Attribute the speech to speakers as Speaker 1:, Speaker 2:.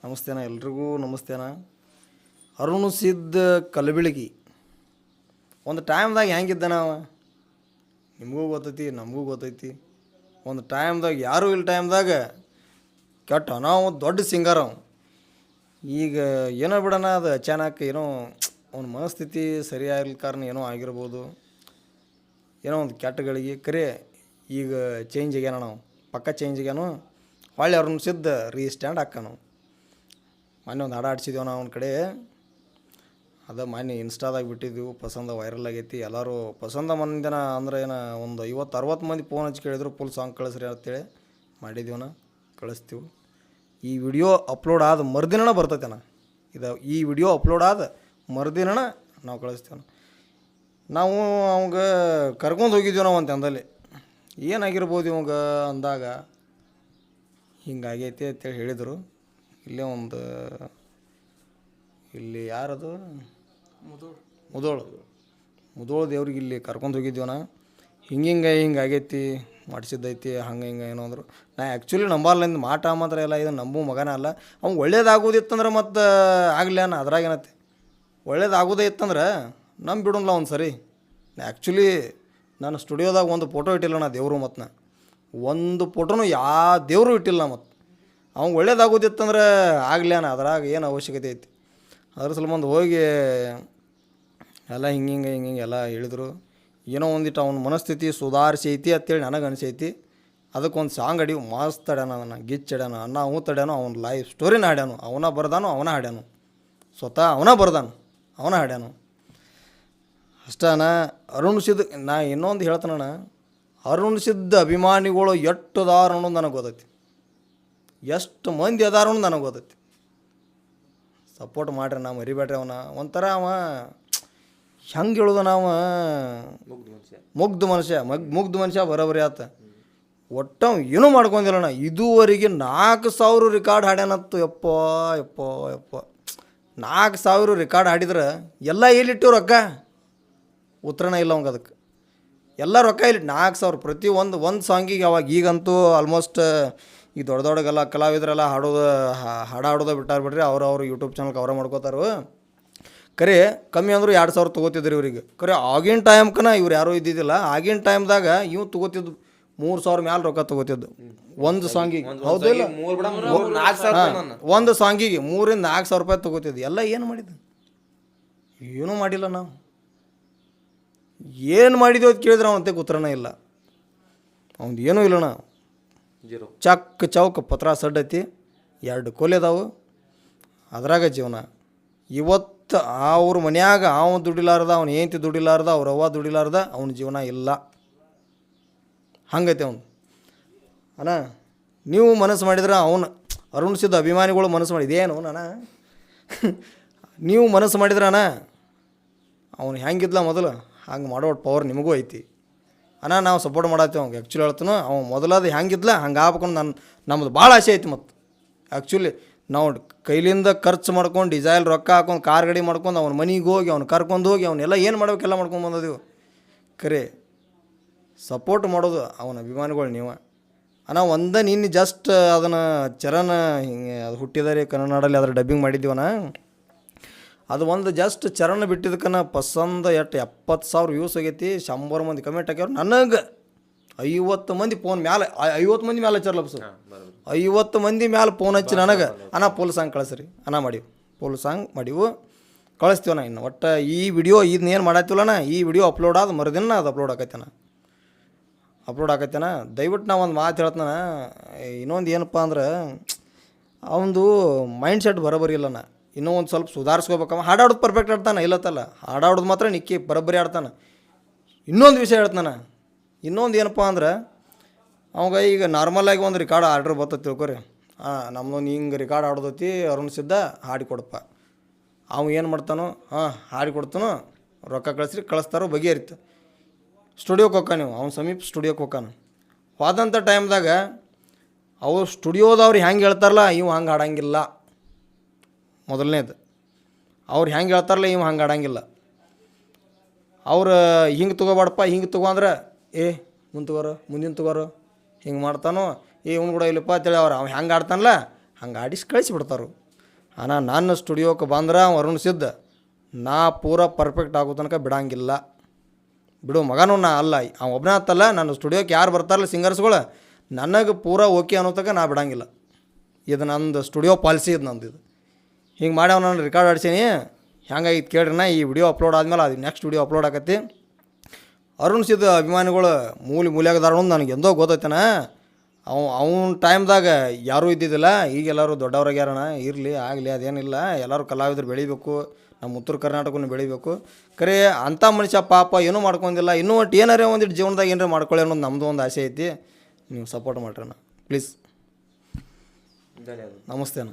Speaker 1: ನಮಸ್ತೆನ ಎಲ್ರಿಗೂ ನಮಸ್ತೆನ. ಅರುಣ್ ಸಿದ್ಧ ಕಲಬೆಳಗಿ ಒಂದು ಟೈಮ್ದಾಗ ಹೆಂಗಿದ್ದ ನಾವು ನಿಮಗೂ ಗೊತ್ತೈತಿ ನಮಗೂ ಗೊತ್ತೈತಿ. ಒಂದು ಟೈಮ್ದಾಗ ಯಾರೂ ಇಲ್ಲ ಟೈಮ್ದಾಗ ಕೆಟ್ಟ ನಾವು ದೊಡ್ಡ ಸಿಂಗರ್ ಅವ. ಈಗ ಏನೋ ಬಿಡೋಣ, ಅದು ಅಚಾನಕ್ ಏನೋ ಅವನ ಮನಸ್ಥಿತಿ ಸರಿಯಾಗಿಲ್ಲ ಕಾರಣ ಏನೋ ಆಗಿರ್ಬೋದು, ಏನೋ ಒಂದು ಕೆಟ್ಟಗಳಿಗೆ ಕರೆ ಈಗ ಚೇಂಜ್ ಆಗ್ಯಾನ. ನಾವು ಪಕ್ಕ ಚೇಂಜ್ ಆಗ್ಯಾನು. ಹೊಳ್ಳಿ ಅರುಣ್ ಸಿದ್ಧ ರೀಸ್ಟ್ಯಾಂಡ್ ಹಾಕ. ನಾವು ಮೊನ್ನೆ ಒಂದು ಹಾಡು ಆಡ್ಸಿದ್ದೇವೆ ನಾವು ಅವನ ಕಡೆ. ಅದು ಮೊನ್ನೆ ಇನ್ಸ್ಟಾದಾಗ ಬಿಟ್ಟಿದ್ದೆವು, ಪಸಂದ ವೈರಲ್ ಆಗೈತಿ. ಎಲ್ಲರೂ ಪಸಂದ ಮಂದಿನ ಅಂದ್ರೆ ಏನು ಒಂದು 50-60 ಮಂದಿ ಫೋನ್ ಹಚ್ಚಿ ಕೇಳಿದ್ರು ಫುಲ್ ಸಾಂಗ್ ಕಳಿಸ್ರಿ ಅಂತೇಳಿ ಮಾಡಿದ್ದೀವನ. ಕಳಿಸ್ತೀವಿ. ಈ ವಿಡಿಯೋ ಅಪ್ಲೋಡ್ ಆದ ಮರುದಿನ ಬರ್ತೈತೆನ. ಈ ವಿಡಿಯೋ ಅಪ್ಲೋಡ್ ಆದ ಮರುದಿನ ನಾವು ಕಳಿಸ್ತೀವನ. ನಾವು ಅವಂಗೆ ಕರ್ಕೊಂಡು ಹೋಗಿದ್ದೀವಿ ನಾವು ಒಂದು ತಂದಲ್ಲಿ. ಏನಾಗಿರ್ಬೋದು ಇವಾಗ ಅಂದಾಗ ಹಿಂಗಾಗೈತಿ ಅಂತೇಳಿ ಹೇಳಿದರು. ಇಲ್ಲೇ ಒಂದು ಇಲ್ಲಿ ಯಾರದು ಮುದೋಳು ದೇವ್ರಿಗೆ ಇಲ್ಲಿ ಕರ್ಕೊಂಡು ಹೋಗಿದ್ದೀವನ. ಹಿಂಗಾಗೈತಿ ಮಾಡಿಸಿದ್ದೈತಿ ಹಿಂಗೆ ಏನೋ ಅಂದರು. ನಾ ಆ್ಯಕ್ಚುಲಿ ನಂಬಲ್ಲಿಂದ ಮಾತ್ರ ಎಲ್ಲ ಇದು ನಂಬು ಮಗನ ಅಲ್ಲ. ಅವ್ನು ಒಳ್ಳೇದಾಗೋದಿತ್ತಂದ್ರೆ ಮತ್ತು ಆಗಲಿ ಅನ್ನ ಅದ್ರಾಗೇನತ್ತೆ. ಒಳ್ಳೇದಾಗೋದೇ ಇತ್ತಂದ್ರೆ ಬಿಡೋಲ್ಲ ಒಂದು ಸರಿ. ಆ್ಯಕ್ಚುಲಿ ನಾನು ಸ್ಟುಡಿಯೋದಾಗ ಒಂದು ಫೋಟೋ ಇಟ್ಟಿಲ್ಲ ನಾ ದೇವರು. ಮತ್ತು ನಾ ಒಂದು ಫೋಟೋನು ಯಾವ ದೇವರು ಇಟ್ಟಿಲ್ಲ. ಮತ್ತು ಅವ್ನು ಒಳ್ಳೇದಾಗೋದಿತ್ತಂದ್ರೆ ಆಗಲಿ ಅನ್ನ ಅದ್ರಾಗ ಏನು ಅವಶ್ಯಕತೆ ಐತಿ. ಅದ್ರ ಸಲುವಾಗಿ ಹೋಗಿ ಎಲ್ಲ ಹಿಂಗೆ ಎಲ್ಲ ಹೇಳಿದ್ರು. ಏನೋ ಒಂದಿಟ್ಟು ಅವ್ನ ಮನಸ್ಥಿತಿ ಸುಧಾರಿಸೈತಿ ಅಂತೇಳಿ ನನಗೆ ಅನಿಸೈತಿ. ಅದಕ್ಕೊಂದು ಸಾಂಗ್ ಅಡಿ ಮಸ್ತ್ ಅಡ್ಯಾನ. ಅದನ್ನು ಗಿಚ್ಚಡ್ಯಾನ ಅನ್ನ ಹೂ ತಡ್ಯಾನು. ಅವ್ನ ಲೈಫ್ ಸ್ಟೋರಿನ ಹಾಡ್ಯಾನು. ಅವನ ಬರ್ದಾನು, ಅವನ ಹಾಡ್ಯಾನು. ಸ್ವತಃ ಅವನ ಬರ್ದಾನು, ಅವನ ಹಾಡ್ಯಾನು. ಅಷ್ಟನ. ಅರುಣ್ ಸಿದ್ಧ ನಾ ಇನ್ನೊಂದು ಹೇಳ್ತಾನಣ್ಣ, ಅರುಣ್ ಸಿದ್ಧ ಅಭಿಮಾನಿಗಳು ಎಷ್ಟು ಅದಾರ ಅನ್ನೋದು ನನಗೆ ಗೊತ್ತೈತಿ. ಎಷ್ಟು ಮಂದಿ ಅದಾರ ಅನ್ನೋದು ನನಗೆ ಗೊತ್ತೈತಿ. ಸಪೋರ್ಟ್ ಮಾಡ್ರಿ, ನಾವು ಮರಿಬೇಡ್ರಿ ಅವನ. ಒಂಥರ ಅವ ಹೆಂಗೆ ಹೇಳೋದು, ನಾವು ಮುಗ್ಧ ಮನುಷ್ಯ ಬರೋಬರಿ ಆತ. ಒಟ್ಟು ಏನೂ ಮಾಡ್ಕೊಂಡಿಲ್ಲಣ್ಣ. ಇದುವರೆಗೆ 4,000 ರೆಕಾರ್ಡ್ ಹಾಡ್ಯಾನತ್ತು. ಯಪ್ಪ 4,000 ರೆಕಾರ್ಡ್ ಹಾಡಿದ್ರೆ ಎಲ್ಲ ಎಲ್ಲಿಟ್ಟಿವ್ ರೊಕ್ಕ? ಉತ್ತರನ ಇಲ್ಲ ಅವಂಗೆ. ಅದಕ್ಕೆ ಎಲ್ಲ ರೊಕ್ಕ ಇಲ್ಲಿ 4,000 ಪ್ರತಿ ಒಂದು ಸಾಂಗಿಗೆ. ಅವಾಗ ಈಗಂತೂ ಆಲ್ಮೋಸ್ಟ್ ಈ ದೊಡ್ಡಗೆಲ್ಲ ಕಲಾವಿದರೆಲ್ಲ ಹಾಡೋದು ಬಿಟ್ಟಾರ ಬಿಡ್ರಿ. ಅವ್ರು ಯೂಟ್ಯೂಬ್ ಚಾನಲ್ ಕವರ್ ಮಾಡ್ಕೋತಾರು. ಕರೆ ಕಮ್ಮಿ ಅಂದರೂ 2,000 ತೊಗೋತಿದ್ರು ಇವ್ರಿಗೆ. ಕರೆ ಆಗಿನ ಟೈಮ್ಕನ ಇವ್ರು ಯಾರೂ ಇದ್ದಿದ್ದಿಲ್ಲ. ಆಗಿನ ಟೈಮ್ದಾಗ ಇವು ತೊಗೋತಿದ್ದು 3,000 ಮ್ಯಾಲೆ ರೊಕ್ಕ ತೊಗೋತಿದ್ದು ಒಂದು ಸಾಂಗಿಗೆ. ಹೌದಿಲ್ಲ? ಒಂದು ಸಾಂಗಿಗೆ 3,000-4,000 ರೂಪಾಯಿ ತೊಗೋತಿದ್ದು. ಎಲ್ಲ ಏನು ಮಾಡಿದ್ದು? ಏನೂ ಮಾಡಿಲ್ಲ. ನಾವು ಏನು ಮಾಡಿದ್ವಿ ಅಂತ ಕೇಳಿದ್ರೆ ಅವನಂತೆ ಉತ್ತರನೇ ಇಲ್ಲ. ಅವ್ನು ಏನೂ ಇಲ್ಲಣ್ಣ. ಚಕ್ ಚೌಕ್ ಪತ್ರ ಸಡ್ಡೈತಿ, 2 ಕೋಲಿ ಅದಾವು, ಅದ್ರಾಗ ಜೀವನ. ಇವತ್ತು ಅವ್ರ ಮನ್ಯಾಗ ಅವನು ದುಡಿಲಾರ್ದ, ಅವ್ನು ಹೆಂಡತಿ ದುಡಿಲಾರ್ದ, ಅವ್ರ ಅವ್ವ ದುಡಿಲಾರ್ದ ಅವನ ಜೀವನ ಇಲ್ಲ. ಹಂಗೈತೆ ಅವನು. ಅಣ್ಣ ನೀವು ಮನಸ್ಸು ಮಾಡಿದ್ರೆ ಅವನು ಅರುಣ್ ಸಿದ್ಧ ಅಭಿಮಾನಿಗಳು ಮನಸ್ಸು ಮಾಡಿದೇನು ಅಣ್ಣ? ನೀವು ಮನಸ್ಸು ಮಾಡಿದ್ರೆ ಅಣ್ಣ ಅವನು ಹೆಂಗಿದ್ಲ ಮೊದಲು ಹಂಗೆ ಮಾಡೋ ಪವರ್ ನಿಮಗೂ ಐತಿ ಅಣ್ಣ. ನಾವು ಸಪೋರ್ಟ್ ಮಾಡತ್ತೀವಿ ಅವ್ಗೆ. ಆ್ಯಕ್ಚುಲಿ ಹೇಳ್ತಾನು ಅವ್ನು ಮೊದಲಾದ ಹೆಂಗಿದ್ಲ ಹಂಗೆ ಆಗ್ಬೇಕಂದು ನಮ್ಮದು ಭಾಳ ಆಸೆ ಐತಿ. ಮತ್ತು ಆ್ಯಕ್ಚುಲಿ ನಾವು ಕೈಲಿಂದ ಖರ್ಚು ಮಾಡ್ಕೊಂಡು ಡಿಸೈಲ್ ರೊಕ್ಕ ಹಾಕೊಂಡು ಕಾರ್ ಗಾಡಿ ಮಾಡ್ಕೊಂಡು ಅವ್ನ ಮನೆಗೆ ಹೋಗಿ ಅವ್ನು ಕರ್ಕೊಂಡು ಹೋಗಿ ಅವನ್ನೆಲ್ಲ ಏನು ಮಾಡ್ಬೇಕೆಲ್ಲ ಮಾಡ್ಕೊಂಡು ಬಂದದೀವಿ. ಕರೆ ಸಪೋರ್ಟ್ ಮಾಡೋದು ಅವನ ಅಭಿಮಾನಿಗಳು ನೀವು ಅಣ್ಣ. ನಿನ್ನೆ ಜಸ್ಟ್ ಅದನ್ನು ಚರಣ ಹಿಂಗೆ ಅದು ಹುಟ್ಟಿದಾರೆ ಕನ್ನಡಲ್ಲಿ ಅದ್ರ ಡಬ್ಬಿಂಗ್ ಮಾಡಿದ್ದೀವಣ್ಣ. ಅದು ಒಂದು ಜಸ್ಟ್ ಚರಣ ಬಿಟ್ಟಿದ್ದಕ್ಕನ ಪಸಂದ 70,000 ವ್ಯೂಸ್ ಆಗೈತಿ. 100 ಮಂದಿ ಕಮೆಂಟ್ ಹಾಕ್ಯವ್ರು. ನನಗೆ 50 ಮಂದಿ ಫೋನ್ ಮ್ಯಾಲೆ 50 ಮಂದಿ ಮ್ಯಾಲೆ ಹಚ್ಚಾರಲ್ಲ ಸರ್. 50 ಮಂದಿ ಮ್ಯಾಲೆ ಫೋನ್ ಹಚ್ಚಿ ನನಗೆ ಅಣ್ಣ ಫುಲ್ ಸಾಂಗ್ ಕಳಿಸ್ರಿ ಅಣ್ಣ ಮಾಡೀವಿ. ಫುಲ್ ಸಾಂಗ್ ಮಾಡೀವು ಕಳಿಸ್ತೀವಣ್ಣ. ಇನ್ನು ಒಟ್ಟು ಈ ವಿಡಿಯೋ ಇದನ್ನೇನು ಮಾಡತ್ತೀವಲ್ಲಣ್ಣ, ಈ ವಿಡಿಯೋ ಅಪ್ಲೋಡ್ ಆದ ಮರುದಿನ ಅದು ಅಪ್ಲೋಡ್ ಆಕೈತೇನ. ದಯವಿಟ್ಟು ನಾ ಒಂದು ಮಾತು ಹೇಳ್ತಾನ. ಇನ್ನೊಂದು ಏನಪ್ಪ ಅಂದ್ರೆ ಅವನದು ಮೈಂಡ್ ಸೆಟ್ ಬರೋಬರಿ ಇಲ್ಲಣ್ಣ. ಇನ್ನೂ ಒಂದು ಸ್ವಲ್ಪ ಸುಧಾರಿಸ್ಕೋಬೇಕವ. ಹಾಡಾಡೋದು ಪರ್ಫೆಕ್ಟ್ ಆಡ್ತಾನೆ, ಇಲ್ಲತ್ತಲ್ಲ. ಹಾಡಾಡೋದು ಮಾತ್ರ ನಿಕ್ಕಿ ಬರೋಬ್ಬರಿ ಆಡ್ತಾನೆ. ಇನ್ನೊಂದು ವಿಷಯ ಹೇಳ್ತಾನೆ. ಇನ್ನೊಂದು ಏನಪ್ಪ ಅಂದ್ರೆ ಅವಾಗ ಈಗ ನಾರ್ಮಲಾಗಿ ಒಂದು ರೆಕಾರ್ಡ್ ಆರ್ಡ್ರ್ ಬರ್ತದೆ ತಿಳ್ಕೊರಿ. ನಮ್ಮದೊಂದು ಹಿಂಗೆ ರೆಕಾರ್ಡ್ ಆಡೋದೈತಿ, ಅರುಣ್ ಸಿದ್ಧ ಹಾಡಿ ಕೊಡಪ್ಪ. ಅವ ಏನು ಮಾಡ್ತಾನೋ ಹಾಡಿ ಕೊಡ್ತಾನೋ, ರೊಕ್ಕ ಕಳಿಸ್ತಾರೋ ಬಗೆಹರಿತು. ಸ್ಟುಡಿಯೋಕ್ಕೆ ಹೋಗ್ತಾನೆ ಅವ್ನು ಸಮೀಪ ಸ್ಟುಡಿಯೋಕ್ಕೆ ಹೋಗ್ತಾನೆ. ಹೋದಂಥ ಟೈಮ್ದಾಗ ಅವ್ರು ಸ್ಟುಡಿಯೋದವ್ರು ಹೆಂಗೆ ಹೇಳ್ತಾರಲ್ಲ ಇವು ಹಂಗೆ ಆಡಂಗಿಲ್ಲ. ಮೊದಲನೇದು ಅವ್ರು ಹೆಂಗೆ ಹೇಳ್ತಾರಲ್ಲ ಇವು ಹಂಗೆ ಆಡಂಗಿಲ್ಲ. ಅವ್ರು ಹಿಂಗೆ ತೊಗೋಬೇಡಪ್ಪ, ಹಿಂಗೆ ತೊಗೊಂಡ್ರೆ ಮುಂದಿನ ತಗೋರು ಹಿಂಗೆ ಮಾಡ್ತಾನೋ ಇವ್ನು ಕೂಡ ಇಲ್ಲಪ್ಪ ಅಂತೇಳಿ ಅವ್ನು ಹೆಂಗೆ ಆಡ್ತಾನಲ್ಲ ಹಂಗೆ ಆಡಿಸಿ ಕಳಿಸಿಬಿಡ್ತಾರು. ಅಣ್ಣ ನನ್ನ ಸ್ಟುಡಿಯೋಕ್ಕೆ ಬಂದ್ರೆ ವರುಣ್ ಸಿದ್ಧ ನಾ ಪೂರ ಪರ್ಫೆಕ್ಟ್ ಆಗೋ ತನಕ ಬಿಡಂಗಿಲ್ಲ. ಬಿಡು ಮಗನೂ ನಾ ಅಲ್ಲ, ಅವ ಒಬ್ಬನೇ ಆತಲ್ಲ, ನನ್ನ ಸ್ಟುಡಿಯೋಕ್ಕೆ ಯಾರು ಬರ್ತಾರಲ್ಲ ಸಿಂಗರ್ಸ್ಗಳು, ನನಗೆ ಪೂರ ಓಕೆ ಅನ್ನೋ ತನಕ ನಾ ಬಿಡಂಗಿಲ್ಲ. ಇದು ನಂದು ಸ್ಟುಡಿಯೋ ಪಾಲಿಸಿ, ಇದು ನಂದು. ಇದು ಹಿಂಗೆ ಮಾಡಿ ಅವ್ನು ನಾನು ರೆಕಾರ್ಡ್ ಆಡ್ಸೀನಿ. ಹೆಂಗಾಗಿತ್ತು ಕೇಳ್ರಿ, ನಾ ಈ ವಿಡಿಯೋ ಅಪ್ಲೋಡ್ ಆದಮೇಲೆ ಅದು ನೆಕ್ಸ್ಟ್ ವಿಡಿಯೋ ಅಪ್ಲೋಡ್ ಆಕತಿ. ಅರುಣ್ ಸಿದ್ಧ ಅಭಿಮಾನಿಗಳು ಮೂಲೆಯಾಗದಾರ ಅನ್ನೋದು ನನಗೆ ಎಂದೋ ಗೊತ್ತೈತನ. ಅವನ ಟೈಮ್ದಾಗ ಯಾರೂ ಇದ್ದಿದ್ದಿಲ್ಲ, ಈಗ ಎಲ್ಲರೂ ದೊಡ್ಡವ್ರಾಗ್ಯಾರಣ. ಇರಲಿ ಆಗಲಿ, ಅದೇನಿಲ್ಲ. ಎಲ್ಲರೂ ಕಲಾವಿದರು ಬೆಳಿಬೇಕು, ನಮ್ಮ ಉತ್ತರ ಕರ್ನಾಟಕನೂ ಬೆಳಿಬೇಕು. ಖರೆ ಅಂಥ ಮನುಷ್ಯ ಪಾಪ ಏನೂ ಮಾಡ್ಕೊಂಡಿಲ್ಲ. ಇನ್ನೂ ಒಟ್ಟು ಏನಾರೇ ಒಂದಿಟ್ಟು ಜೀವನದಾಗ ಏನಾರ ಮಾಡ್ಕೊಳ್ಳಿ ಅನ್ನೋದು ನಮ್ಮದು ಒಂದು ಆಸೆ ಐತಿ. ನೀವು ಸಪೋರ್ಟ್ ಮಾಡ್ರಿ ಅಣ್ಣ ಪ್ಲೀಸ್. ನಮಸ್ತೆ ಅಣ್ಣ.